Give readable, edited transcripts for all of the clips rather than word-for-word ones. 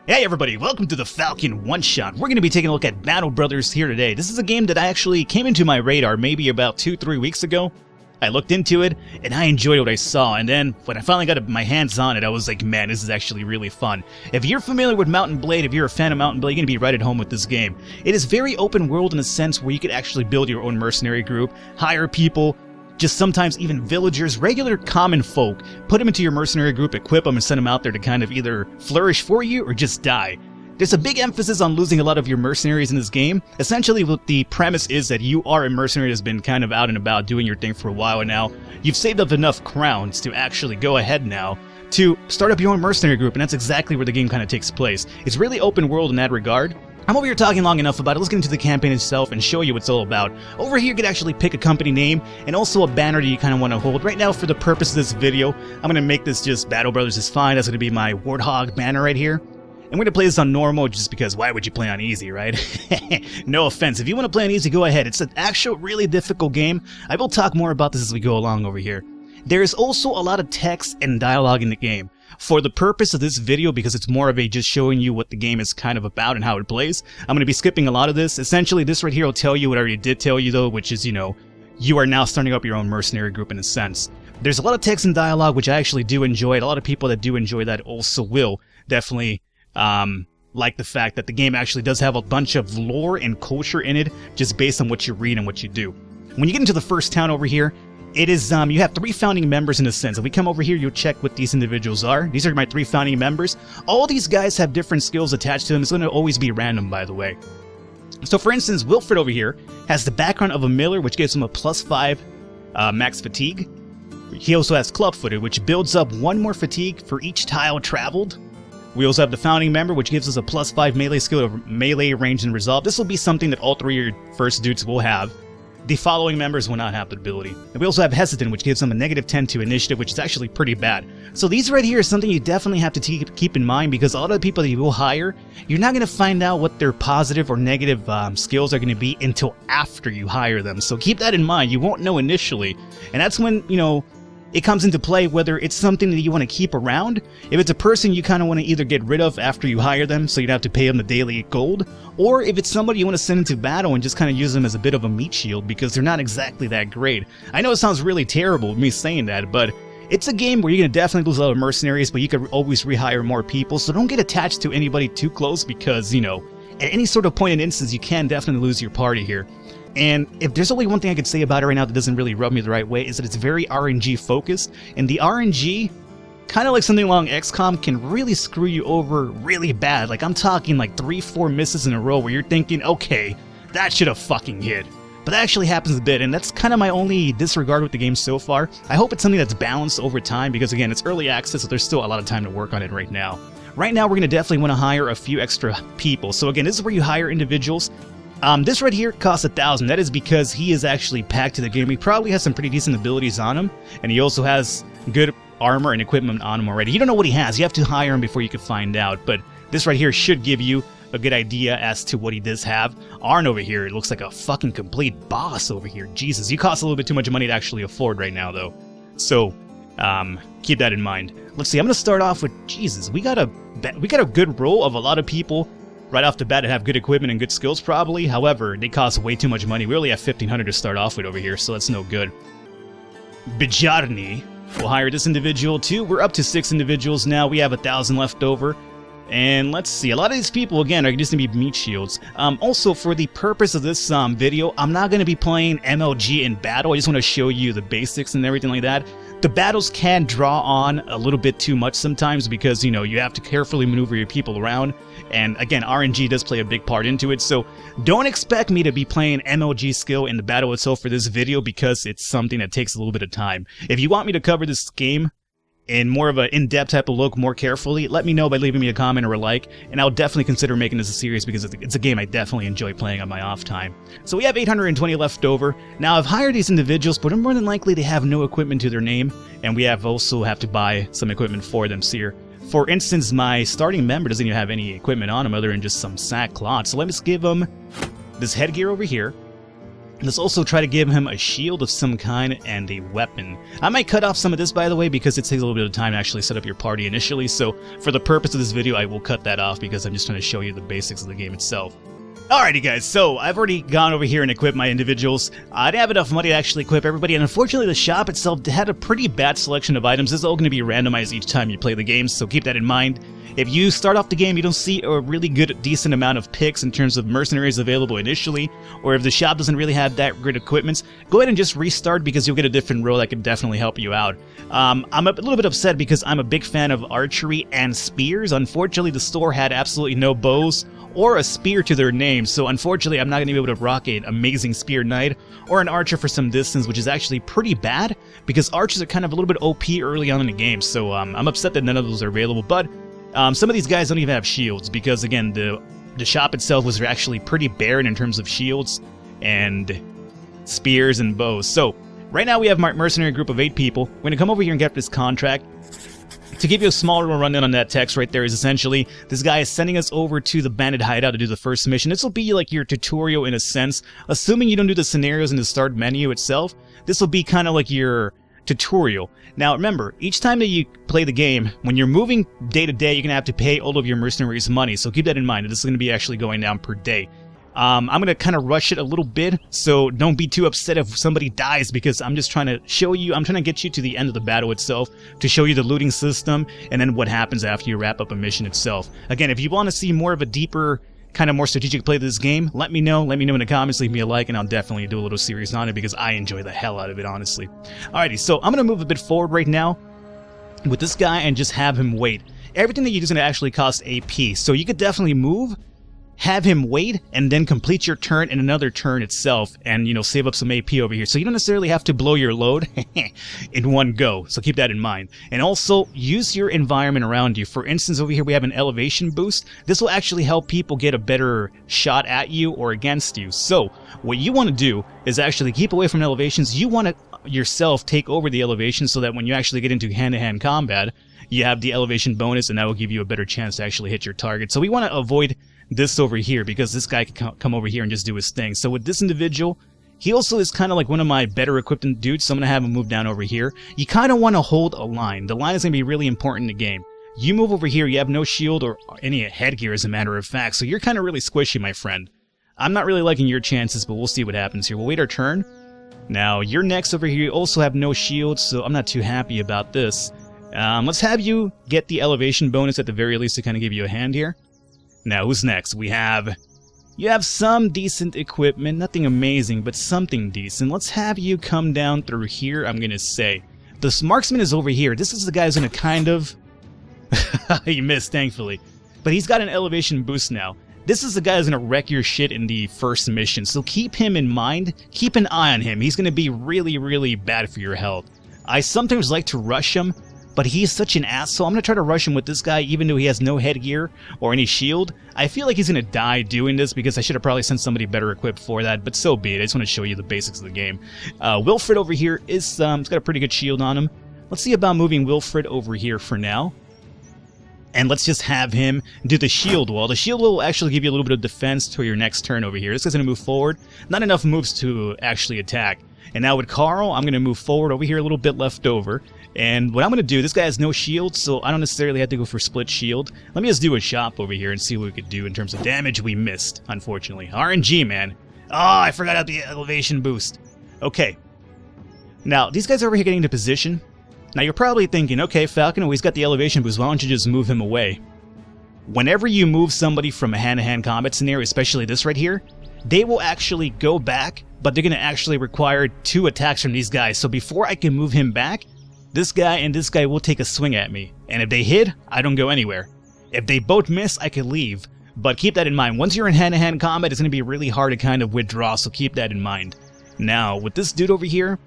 Hey everybody, welcome to the Falcon one-shot. We're going to be taking a look at Battle Brothers here today. This is a game that I actually came into my radar maybe about 2-3 weeks ago. I looked into it, and I enjoyed what I saw, and then when I finally got my hands on it, I was like, man, this is actually really fun. If you're familiar with Mount and Blade, if you're a fan of Mount and Blade, you're going to be right at home with this game. It is very open world in a sense where you could actually build your own mercenary group, hire people, just sometimes even villagers, regular common folk, put them into your mercenary group, equip them, and send them out there to kind of either flourish for you or just die. There's a big emphasis on losing a lot of your mercenaries in this game. Essentially, what the premise is that you are a mercenary that's been kind of out and about doing your thing for a while, and now you've saved up enough crowns to actually go ahead now to start up your own mercenary group, and that's exactly where the game kind of takes place. It's really open world in that regard. I'm over here talking long enough about it. Let's get into the campaign itself and show you what it's all about. Over here, you can actually pick a company name and also a banner that you kind of want to hold. Right now, for the purpose of this video, I'm going to make this just Battle Brothers is fine. That's going to be my Warthog banner right here. And we're going to play this on normal just because why would you play on easy, right? No offense. If you want to play on easy, go ahead. It's an actual really difficult game. I will talk more about this as we go along over here. There is also a lot of text and dialogue in the game. For the purpose of this video, because it's more of a just showing you what the game is kind of about and how it plays, I'm going to be skipping a lot of this. Essentially, this right here will tell you what I already did tell you, though, which is, you are now starting up your own mercenary group in a sense. There's a lot of text and dialogue, which I actually do enjoy. A lot of people that do enjoy that also will definitely like the fact that the game actually does have a bunch of lore and culture in it, just based on what you read and what you do. When you get into the first town over here, it is, you have 3 founding members in a sense. If we come over here, you'll check what these individuals are. These are my 3 founding members. All these guys have different skills attached to them. It's going to always be random, by the way. So, for instance, Wilfred over here has the background of a miller, which gives him a +5 max fatigue. He also has club-footed, which builds up 1 more fatigue for each tile traveled. We also have the founding member, which gives us a +5 melee skill of melee, range, and resolve. This will be something that all 3 of your first dudes will have. The following members will not have the ability. And we also have Hesitant, which gives them a -10 to initiative, which is actually pretty bad. So these right here is something you definitely have to keep in mind, because a lot of the people that you will hire, you're not going to find out what their positive or negative skills are going to be until after you hire them. So keep that in mind. You won't know initially. And that's when, it comes into play whether it's something that you want to keep around. If it's a person you kind of want to either get rid of after you hire them, so you'd have to pay them the daily gold, or if it's somebody you want to send into battle and just kind of use them as a bit of a meat shield because they're not exactly that great. I know it sounds really terrible me saying that, but it's a game where you're going to definitely lose a lot of mercenaries, but you can always rehire more people, so don't get attached to anybody too close because, at any sort of point in instance, you can definitely lose your party here. And if there's only one thing I could say about it right now that doesn't really rub me the right way, is that it's very RNG focused, and the RNG, kind of like something along XCOM, can really screw you over really bad. Like, I'm talking like 3-4 misses in a row where you're thinking, okay, that should have fucking hit. But that actually happens a bit, and that's kind of my only disregard with the game so far. I hope it's something that's balanced over time, because again, it's early access, so there's still a lot of time to work on it right now. Right now, we're going to definitely want to hire a few extra people. So again, this is where you hire individuals. This right here costs 1,000. That is because he is actually packed to the game. He probably has some pretty decent abilities on him, and he also has good armor and equipment on him already. You don't know what he has. You have to hire him before you can find out, but this right here should give you a good idea as to what he does have. Arn over here, it looks like a fucking complete boss over here. Jesus, you cost a little bit too much money to actually afford right now, though. So, keep that in mind. Let's see, I'm going to start off with, Jesus, we got a good roll of a lot of people right off the bat that have good equipment and good skills probably. However, they cost way too much money. We only have 1,500 to start off with over here, so that's no good. Bijarni will hire this individual too. We're up to 6 individuals now. We have 1,000 left over. And let's see, a lot of these people, again, are just going to be meat shields. Also, for the purpose of this video, I'm not going to be playing MLG in battle. I just want to show you the basics and everything like that. The battles can draw on a little bit too much sometimes because, you have to carefully maneuver your people around. And again, RNG does play a big part into it, so don't expect me to be playing MLG skill in the battle itself for this video because it's something that takes a little bit of time. If you want me to cover this game in more of an in-depth type of look more carefully, let me know by leaving me a comment or a like, and I'll definitely consider making this a series because it's a game I definitely enjoy playing on my off time. So we have 820 left over. Now I've hired these individuals, but more than likely they have no equipment to their name, and we also have to buy some equipment for them here. For instance, my starting member doesn't even have any equipment on him other than just some sackcloth, so let me give him this headgear over here. Let's also try to give him a shield of some kind and a weapon. I might cut off some of this, by the way, because it takes a little bit of time to actually set up your party initially, so for the purpose of this video, I will cut that off because I'm just trying to show you the basics of the game itself. Alrighty guys, so I've already gone over here and equipped my individuals. I didn't have enough money to actually equip everybody, and unfortunately the shop itself had a pretty bad selection of items. This is all going to be randomized each time you play the game, so keep that in mind. If you start off the game, you don't see a really good, decent amount of picks in terms of mercenaries available initially, or if the shop doesn't really have that great equipment, go ahead and just restart because you'll get a different role that could definitely help you out. I'm a little bit upset because I'm a big fan of archery and spears. Unfortunately, the store had absolutely no bows or a spear to their name, so unfortunately I'm not going to be able to rock an amazing spear knight or an archer for some distance, which is actually pretty bad because archers are kind of a little bit OP early on in the game, so I'm upset that none of those are available, but some of these guys don't even have shields because, again, the shop itself was actually pretty barren in terms of shields and spears and bows. So right now we have my mercenary group of 8 people. We're going to come over here and get this contract. To give you a small little rundown on that text right there is essentially, this guy is sending us over to the bandit hideout to do the first mission. This will be like your tutorial in a sense. Assuming you don't do the scenarios in the start menu itself, this will be kind of like your tutorial. Now remember, each time that you play the game, when you're moving day to day, you're going to have to pay all of your mercenaries money. So keep that in mind. This is going to be actually going down per day. I'm going to kind of rush it a little bit, so don't be too upset if somebody dies because I'm just trying to show you, I'm trying to get you to the end of the battle itself to show you the looting system and then what happens after you wrap up a mission itself. Again, if you want to see more of a deeper, kind of more strategic play of this game, let me know. Let me know in the comments, leave me a like, and I'll definitely do a little series on it because I enjoy the hell out of it, honestly. Alrighty, so I'm going to move a bit forward right now with this guy and just have him wait. Everything that you do is going to actually cost AP, so you could definitely move, have him wait, and then complete your turn in another turn itself and, you know, save up some AP over here. So you don't necessarily have to blow your load in one go, so keep that in mind. And also, use your environment around you. For instance, over here we have an elevation boost. This will actually help people get a better shot at you or against you. So what you want to do is actually keep away from elevations. You want to yourself take over the elevation so that when you actually get into hand-to-hand combat, you have the elevation bonus, and that will give you a better chance to actually hit your target. So we want to avoid this over here because this guy can come over here and just do his thing. So with this individual, he also is kind of like one of my better equipped dudes, so I'm going to have him move down over here. You kind of want to hold a line. The line is going to be really important in the game. You move over here, you have no shield or any headgear as a matter of fact, so you're kind of really squishy, my friend. I'm not really liking your chances, but we'll see what happens here. We'll wait our turn. Now, you're next over here. You also have no shield, so I'm not too happy about this. Let's have you get the elevation bonus at the very least to kind of give you a hand here. Now, who's next? You have some decent equipment, nothing amazing, but something decent. Let's have you come down through here, I'm going to say. This marksman is over here. This is the guy who's going to kind of... He missed, thankfully. But he's got an elevation boost now. This is the guy who's going to wreck your shit in the first mission, so keep him in mind. Keep an eye on him. He's going to be really, really bad for your health. I sometimes like to rush him, but he's such an asshole. I'm going to try to rush him with this guy even though he has no headgear or any shield. I feel like he's going to die doing this because I should have probably sent somebody better equipped for that, but so be it. I just want to show you the basics of the game. Wilfred over here is he's got a pretty good shield on him. Let's see about moving Wilfred over here for now. And let's just have him do the shield wall. The shield wall will actually give you a little bit of defense to your next turn over here. This guy's going to move forward. Not enough moves to actually attack. And now with Carl, I'm going to move forward over here, a little bit left over. And what I'm going to do, this guy has no shield, so I don't necessarily have to go for split shield. Let me just do a shop over here and see what we could do in terms of damage. We missed, unfortunately. RNG, man. Oh, I forgot about the elevation boost. Okay. Now, these guys are over here getting into position. Now, you're probably thinking, okay, Falcon, well, he's got the elevation boost. Why don't you just move him away? Whenever you move somebody from a hand-to-hand combat scenario, especially this right here, they will actually go back, but they're going to actually require 2 attacks from these guys. So before I can move him back, this guy and this guy will take a swing at me. And if they hit, I don't go anywhere. If they both miss, I can leave. But keep that in mind. Once you're in hand-to-hand combat, it's going to be really hard to kind of withdraw, so keep that in mind. Now, with this dude over here,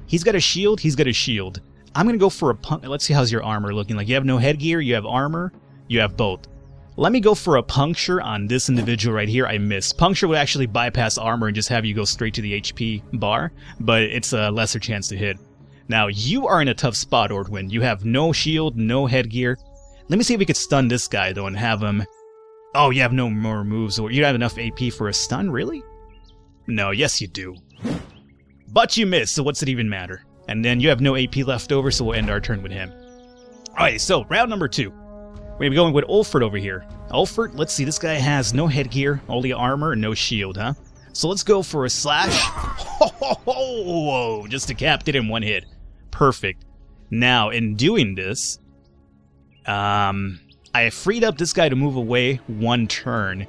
he's got a shield, he's got a shield. I'm going to go for a puncture. Let's see how's your armor looking like. You have no headgear, you have armor, you have both. Let me go for a puncture on this individual right here. I missed. Puncture would actually bypass armor and just have you go straight to the HP bar, but it's a lesser chance to hit. Now, you are in a tough spot, Ordwin. You have no shield, no headgear. Let me see if we could stun this guy, though, and have him... Oh, you have no more moves, or you don't have enough AP for a stun, really? No, yes you do. But you missed, so what's it even matter? And then you have no AP left over, so we'll end our turn with him. Alright, so round number 2. We're going to be going with Ulford over here. Ulford, let's see, this guy has no headgear, only armor, and no shield, huh? So let's go for a slash. Ho, ho, ho, just decapitated in one hit. Perfect. Now, in doing this, I freed up this guy to move away 1 turn,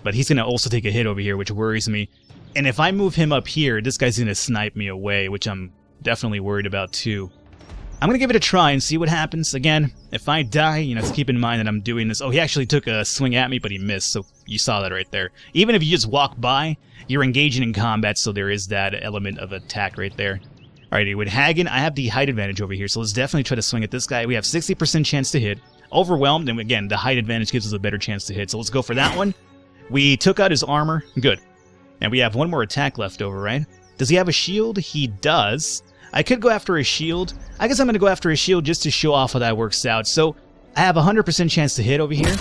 but he's going to also take a hit over here, which worries me. And if I move him up here, this guy's going to snipe me away, which I'm definitely worried about too. I'm going to give it a try and see what happens. Again, if I die, you know, just keep in mind that I'm doing this. Oh, he actually took a swing at me, but he missed, so you saw that right there. Even if you just walk by, you're engaging in combat, so there is that element of attack right there. Alrighty, with Hagen, I have the height advantage over here, so let's definitely try to swing at this guy. We have 60% chance to hit. Overwhelmed, and again, the height advantage gives us a better chance to hit, so let's go for that one. We took out his armor. Good. And we have 1 more attack left over, right? Does he have a shield? He does. I could go after his shield. I guess I'm going to go after his shield just to show off how that works out. So, I have 100% chance to hit over here.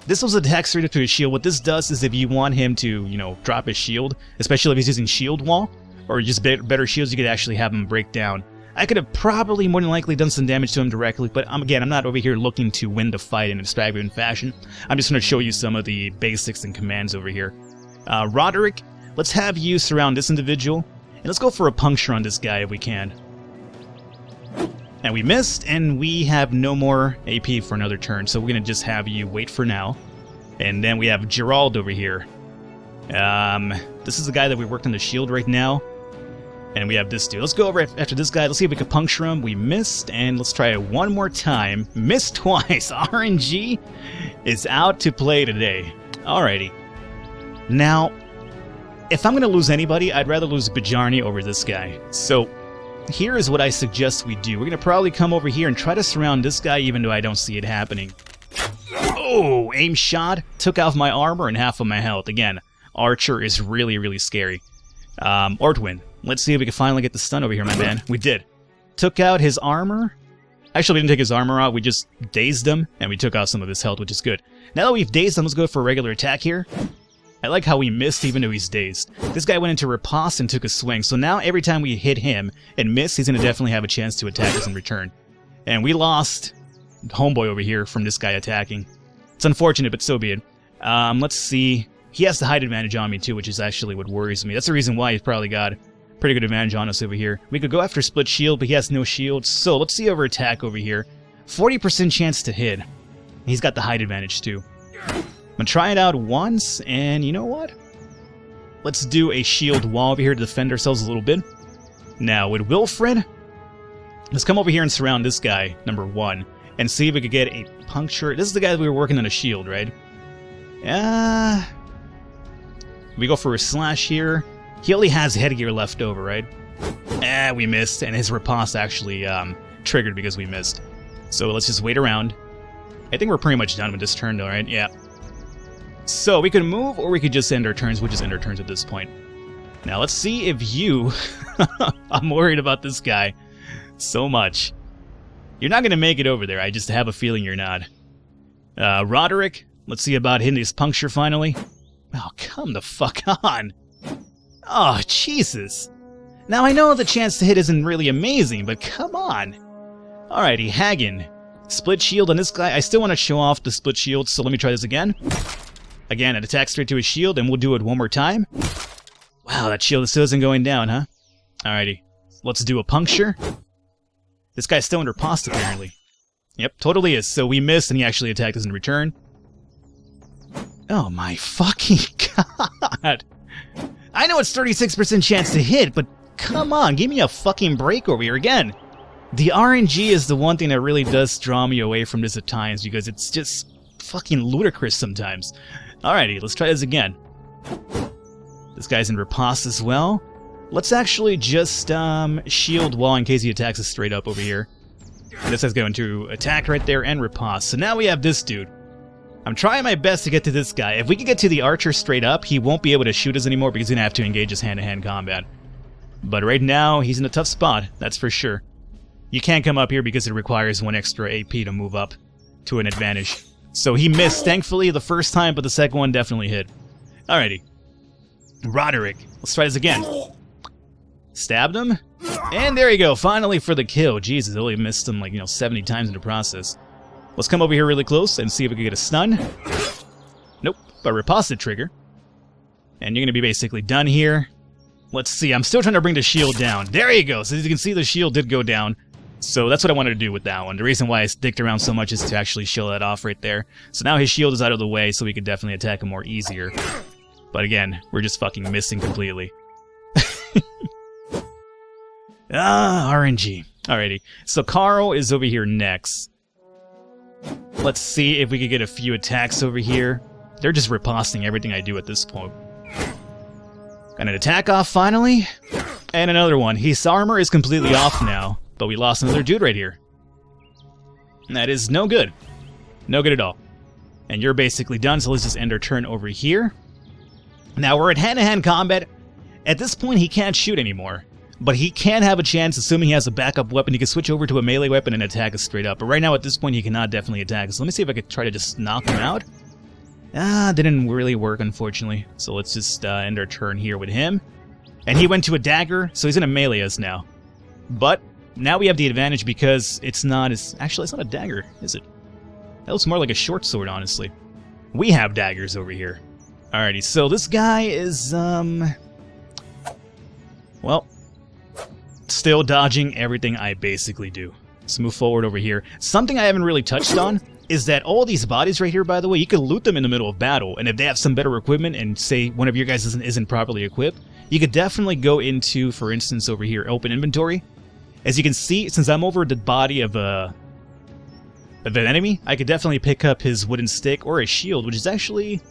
This was attack straight up to his shield. What this does is if you want him to, you know, drop his shield, especially if he's using shield wall, or just better shields, you could actually have him break down. I could have probably more than likely done some damage to him directly, but again, I'm not over here looking to win the fight in a extravagant fashion. I'm just going to show you some of the basics and commands over here. Roderick, let's have you surround this individual, and let's go for a puncture on this guy if we can. And we missed, and we have no more AP for another turn, so we're going to just have you wait for now. And then we have Gerald over here. This is the guy that we worked on the shield right now. And we have this dude. Let's go over after this guy. Let's see if we can puncture him. We missed, and let's try it one more time. Missed twice. RNG is out to play today. Alrighty. Now, if I'm going to lose anybody, I'd rather lose Bajarni over this guy. So, here is what I suggest we do. We're going to probably come over here and try to surround this guy, even though I don't see it happening. Oh, aim shot. Took off my armor and half of my health. Again, Archer is really, really scary. Ortwin. Let's see if we can finally get the stun over here, my man. We did. Took out his armor. Actually, we didn't take his armor out. We just dazed him, and we took out some of his health, which is good. Now that we've dazed him, let's go for a regular attack here. I like how he missed even though he's dazed. This guy went into riposte and took a swing, so now every time we hit him and miss, he's going to definitely have a chance to attack us in return. And we lost homeboy over here from this guy attacking. It's unfortunate, but so be it. Let's see. He has the height advantage on me too, which is actually what worries me. That's the reason why he's probably got pretty good advantage on us over here. We could go after split shield, but he has no shield. So let's see over attack over here. 40% chance to hit. He's got the height advantage too. I'm gonna try it out once, and you know what? Let's do a shield wall over here to defend ourselves a little bit. Now with Wilfred, let's come over here and surround this guy, number 1, and see if we could get a puncture. This is the guy that we were working on a shield, right? We go for a slash here. He only has headgear left over, right? We missed, and his riposte actually triggered because we missed. So let's just wait around. I think we're pretty much done with this turn though, right? Yeah. So we could move, or we could just end our turns. We'll just end our turns at this point. Now let's see if you... I'm worried about this guy so much. You're not going to make it over there. I just have a feeling you're not. Roderick, let's see about hitting this puncture finally. Oh, come the fuck on. Oh, Jesus. Now, I know the chance to hit isn't really amazing, but come on. Alrighty, Hagen. Split shield on this guy. I still want to show off the split shield, so let me try this again. Again, it attacks straight to his shield, and we'll do it one more time. Wow, that shield still isn't going down, huh? Alrighty. Let's do a puncture. This guy's still under riposte, apparently. Yep, totally is. So we missed, and he actually attacked us in return. Oh my fucking god. I know it's 36% chance to hit, but come on, give me a fucking break over here again. The RNG is the one thing that really does draw me away from this at times, because it's just fucking ludicrous sometimes. Alrighty, let's try this again. This guy's in riposte as well. Let's actually just shield wall in case he attacks us straight up over here. This guy's going to attack right there and riposte. So now we have this dude. I'm trying my best to get to this guy. If we can get to the archer straight up, he won't be able to shoot us anymore because he's going to have to engage his hand-to-hand combat. But right now, he's in a tough spot, that's for sure. You can't come up here because it requires 1 extra AP to move up to an advantage. So he missed, thankfully, the first time, but the second one definitely hit. Alrighty. Roderick. Let's try this again. Stabbed him. And there you go, finally for the kill. Jesus, I only missed him like, 70 times in the process. Let's come over here really close and see if we can get a stun. Nope, but riposte trigger. And you're going to be basically done here. Let's see, I'm still trying to bring the shield down. There you go, so as you can see the shield did go down. So that's what I wanted to do with that one. The reason why I sticked around so much is to actually show that off right there. So now his shield is out of the way, so we could definitely attack him more easier. But again, we're just fucking missing completely. RNG. Alrighty, so Carl is over here next. Let's see if we could get a few attacks over here. They're just riposting everything I do at this point. Got an attack off finally. And another one. His armor is completely off now. But we lost another dude right here. And that is no good. No good at all. And you're basically done, so let's just end our turn over here. Now we're at hand-to-hand combat. At this point he can't shoot anymore. But he can have a chance, assuming he has a backup weapon. He can switch over to a melee weapon and attack us straight up. But right now at this point he cannot definitely attack us. So let me see if I could try to just knock him out. Didn't really work, unfortunately. So let's just end our turn here with him. And he went to a dagger, so he's gonna melee us now. But now we have the advantage because it's not as... Actually, it's not a dagger, is it? That looks more like a short sword, honestly. We have daggers over here. Alrighty, so this guy is, well, still dodging everything I basically do. Let's move forward over here. Something I haven't really touched on is that all these bodies right here, by the way, you can loot them in the middle of battle, and if they have some better equipment, and say one of your guys isn't properly equipped, you could definitely go into, for instance, over here, open inventory. As you can see, since I'm over the body of an enemy, I could definitely pick up his wooden stick or his shield, which is actually...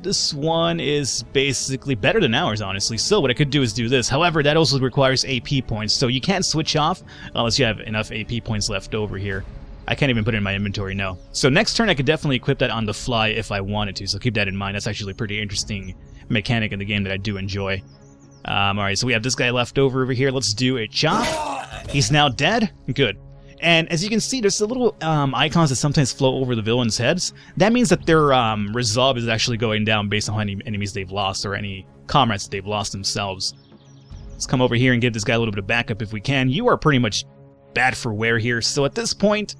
this one is basically better than ours, honestly. So what I could do is do this. However, that also requires AP points, so you can't switch off unless you have enough AP points left over here. I can't even put it in my inventory, no. So next turn I could definitely equip that on the fly if I wanted to, so keep that in mind. That's actually a pretty interesting mechanic in the game that I do enjoy. Alright, so we have this guy left over here. Let's do a chop. He's now dead. Good. And as you can see, there's the little icons that sometimes float over the villains' heads. That means that their resolve is actually going down based on how many enemies they've lost or any comrades that they've lost themselves. Let's come over here and give this guy a little bit of backup if we can. You are pretty much bad for wear here, so at this point,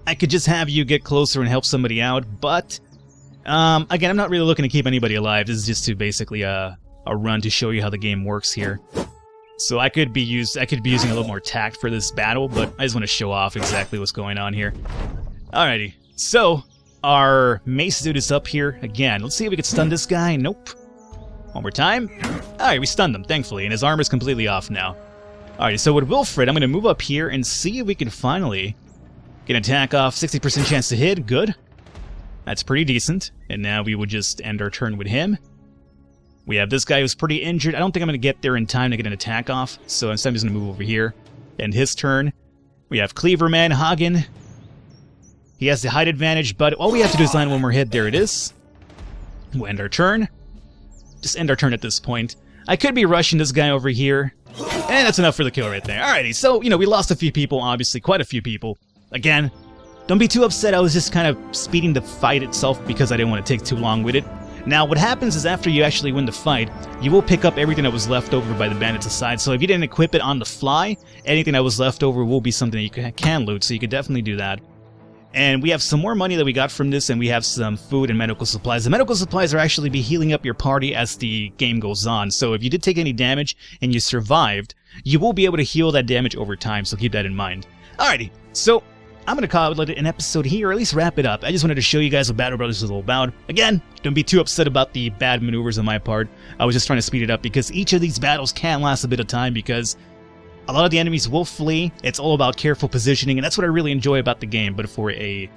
I could just have you get closer and help somebody out, but again, I'm not really looking to keep anybody alive. This is just to basically a run to show you how the game works here. So I could be using a little more tact for this battle, but I just want to show off exactly what's going on here. Alrighty, so our mace dude is up here again. Let's see if we can stun this guy. Nope. One more time. Alright, we stunned him, thankfully, and his armor's completely off now. Alright, so with Wilfred, I'm going to move up here and see if we can finally get an attack off. 60% chance to hit. Good. That's pretty decent. And now we would just end our turn with him. We have this guy who's pretty injured. I don't think I'm going to get there in time to get an attack off, so instead I'm just going to move over here. End his turn. We have Cleaverman, Hagen. He has the height advantage, but all we have to do is land one more hit. There it is. We'll end our turn. Just end our turn at this point. I could be rushing this guy over here. And that's enough for the kill right there. Alrighty, so, we lost a few people, obviously. Quite a few people. Again, don't be too upset. I was just kind of speeding the fight itself because I didn't want to take too long with it. Now, what happens is after you actually win the fight, you will pick up everything that was left over by the bandits aside. So if you didn't equip it on the fly, anything that was left over will be something that you can loot, so you could definitely do that. And we have some more money that we got from this, and we have some food and medical supplies. The medical supplies are actually be healing up your party as the game goes on. So if you did take any damage and you survived, you will be able to heal that damage over time, so keep that in mind. Alrighty, so I'm going to call it an episode here, or at least wrap it up. I just wanted to show you guys what Battle Brothers is all about. Again, don't be too upset about the bad maneuvers on my part. I was just trying to speed it up because each of these battles can last a bit of time because a lot of the enemies will flee. It's all about careful positioning, and that's what I really enjoy about the game. But for a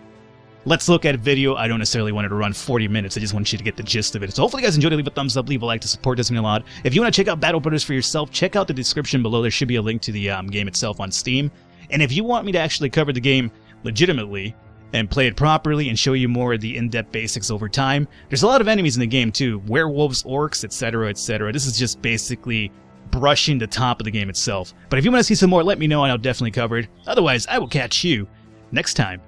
let's look at video, I don't necessarily want it to run 40 minutes. I just want you to get the gist of it. So hopefully you guys enjoyed it. Leave a thumbs up, leave a like to support this a lot. If you want to check out Battle Brothers for yourself, check out the description below. There should be a link to the game itself on Steam. And if you want me to actually cover the game legitimately and play it properly and show you more of the in-depth basics over time, there's a lot of enemies in the game too. Werewolves, orcs, etc, etc. This is just basically brushing the top of the game itself. But if you want to see some more, let me know and I'll definitely cover it. Otherwise, I will catch you next time.